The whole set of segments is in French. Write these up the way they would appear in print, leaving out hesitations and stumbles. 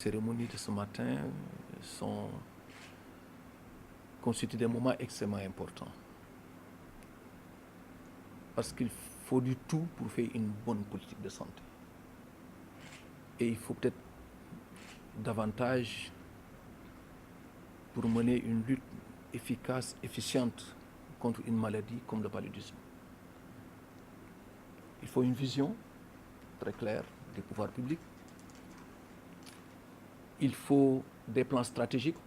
Les cérémonies de ce matin constituent des moments extrêmement importants. Parce qu'il faut du tout pour faire une bonne politique de santé. Et il faut peut-être davantage pour mener une lutte efficace, efficiente contre une maladie comme le paludisme. Il faut une vision très claire des pouvoirs publics. Il faut des plans stratégiques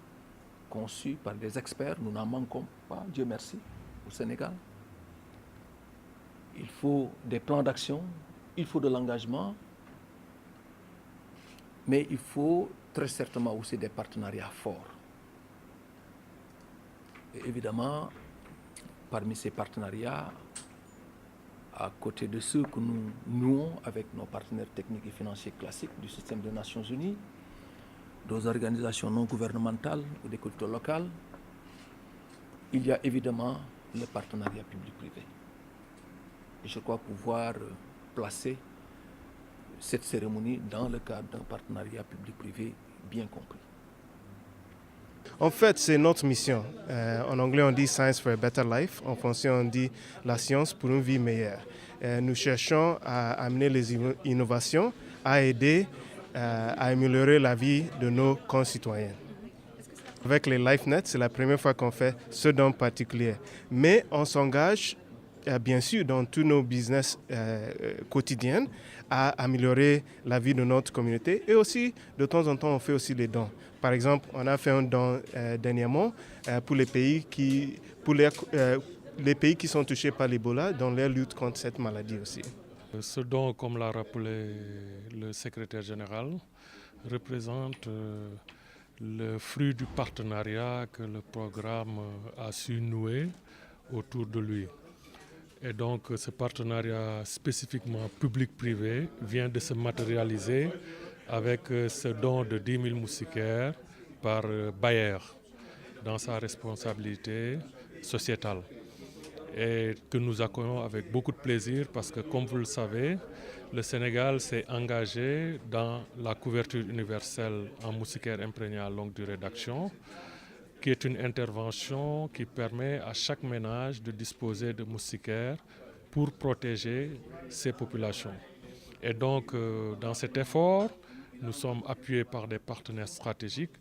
conçus par des experts. Nous n'en manquons pas, Dieu merci, au Sénégal. Il faut des plans d'action, il faut de l'engagement, mais il faut très certainement aussi des partenariats forts. Et évidemment, parmi ces partenariats, à côté de ceux que nous nouons avec nos partenaires techniques et financiers classiques du système des Nations Unies, des organisations non gouvernementales ou des cultures locales, il y a évidemment le partenariat public-privé. Et je crois pouvoir placer cette cérémonie dans le cadre d'un partenariat public-privé bien compris. En fait, c'est notre mission. En anglais, on dit Science for a Better Life. En français, on dit la science pour une vie meilleure. Nous cherchons à amener les innovations, à aider à améliorer la vie de nos concitoyens. Avec les LifeNet, c'est la première fois qu'on fait ce don particulier. Mais on s'engage, bien sûr, dans tous nos business quotidiens, à améliorer la vie de notre communauté. Et aussi, de temps en temps, on fait aussi des dons. Par exemple, on a fait un don dernièrement pour les pays qui sont touchés par l'Ebola dans leur lutte contre cette maladie aussi. Ce don, comme l'a rappelé le secrétaire général, représente le fruit du partenariat que le programme a su nouer autour de lui. Et donc ce partenariat spécifiquement public-privé vient de se matérialiser avec ce don de 10 000 moustiquaires par Bayer dans sa responsabilité sociétale. Et que nous accueillons avec beaucoup de plaisir parce que, comme vous le savez, le Sénégal s'est engagé dans la couverture universelle en moustiquaire imprégné à longue durée d'action, qui est une intervention qui permet à chaque ménage de disposer de moustiquaires pour protéger ses populations. Et donc, dans cet effort, nous sommes appuyés par des partenaires stratégiques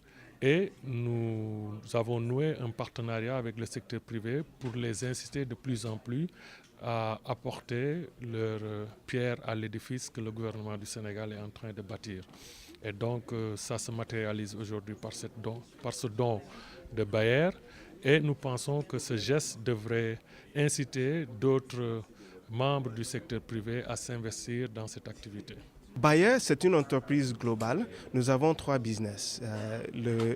et nous avons noué un partenariat avec le secteur privé pour les inciter de plus en plus à apporter leur pierre à l'édifice que le gouvernement du Sénégal est en train de bâtir. Et donc, ça se matérialise aujourd'hui par ce don de Bayer. Et nous pensons que ce geste devrait inciter d'autres membres du secteur privé à s'investir dans cette activité. Bayer, c'est une entreprise globale. Nous avons 3 business,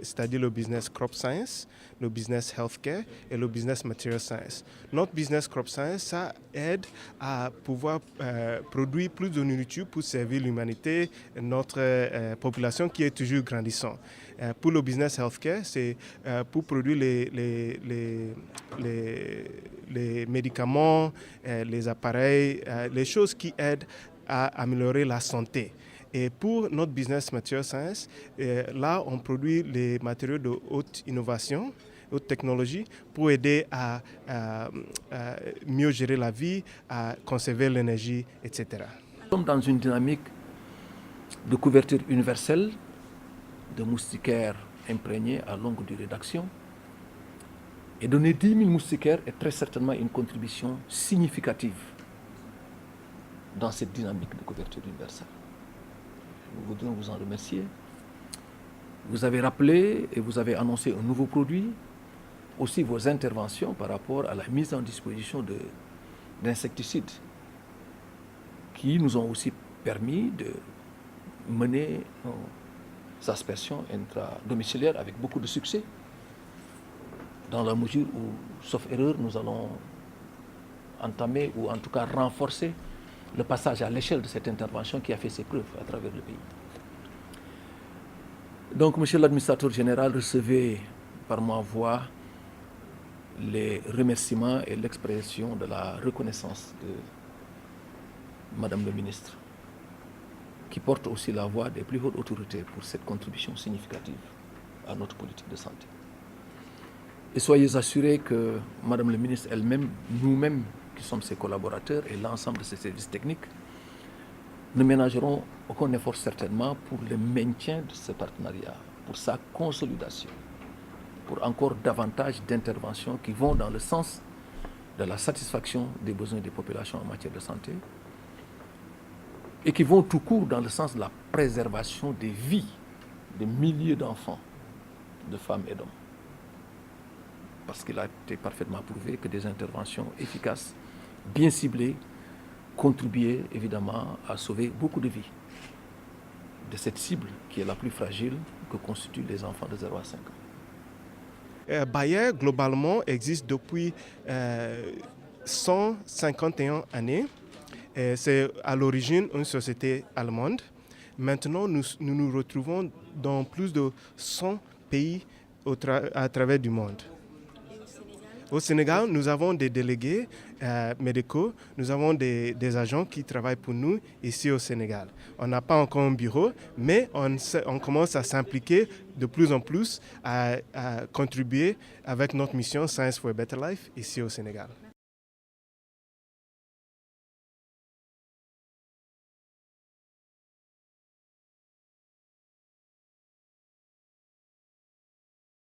c'est-à-dire le business Crop Science, le business Healthcare et le business Material Science. Notre business Crop Science, ça aide à pouvoir produire plus de nourriture pour servir l'humanité, notre population qui est toujours grandissante. Pour le business Healthcare, c'est pour produire les médicaments, les appareils, les choses qui aident à améliorer la santé. Et pour notre business Material Science, là, on produit les matériaux de haute innovation, haute technologie, pour aider à mieux gérer la vie, à conserver l'énergie, etc. Nous sommes dans une dynamique de couverture universelle de moustiquaires imprégnés à longue durée d'action. Et donner 10 000 moustiquaires est très certainement une contribution significative dans cette dynamique de couverture universelle. Nous voudrions vous en remercier. Vous avez rappelé et vous avez annoncé un nouveau produit, aussi vos interventions par rapport à la mise en disposition d'insecticides qui nous ont aussi permis de mener nos aspersions intradomiciliaires avec beaucoup de succès, dans la mesure où, sauf erreur, nous allons entamer ou en tout cas renforcer le passage à l'échelle de cette intervention qui a fait ses preuves à travers le pays. Donc, monsieur l'administrateur général, recevez par ma voix les remerciements et l'expression de la reconnaissance de Madame le ministre. qui porte aussi la voix des plus hautes autorités pour cette contribution significative à notre politique de santé. Et soyez assurés que Madame la ministre elle-même, nous-mêmes qui sommes ses collaborateurs et l'ensemble de ses services techniques, ne ménagerons aucun effort certainement pour le maintien de ce partenariat, pour sa consolidation, pour encore davantage d'interventions qui vont dans le sens de la satisfaction des besoins des populations en matière de santé et qui vont tout court dans le sens de la préservation des vies de milliers d'enfants, de femmes et d'hommes. Parce qu'il a été parfaitement prouvé que des interventions efficaces, bien ciblées, contribuaient évidemment à sauver beaucoup de vies de cette cible qui est la plus fragile que constituent les enfants de 0 à 5 ans. Bayer, globalement, existe depuis 151 années. C'est à l'origine une société allemande. Maintenant, nous nous retrouvons dans plus de 100 pays à travers du monde. Au Sénégal, nous avons des délégués médicaux, nous avons des agents qui travaillent pour nous ici au Sénégal. On n'a pas encore un bureau, mais on commence à s'impliquer de plus en plus à contribuer avec notre mission Science for a Better Life ici au Sénégal.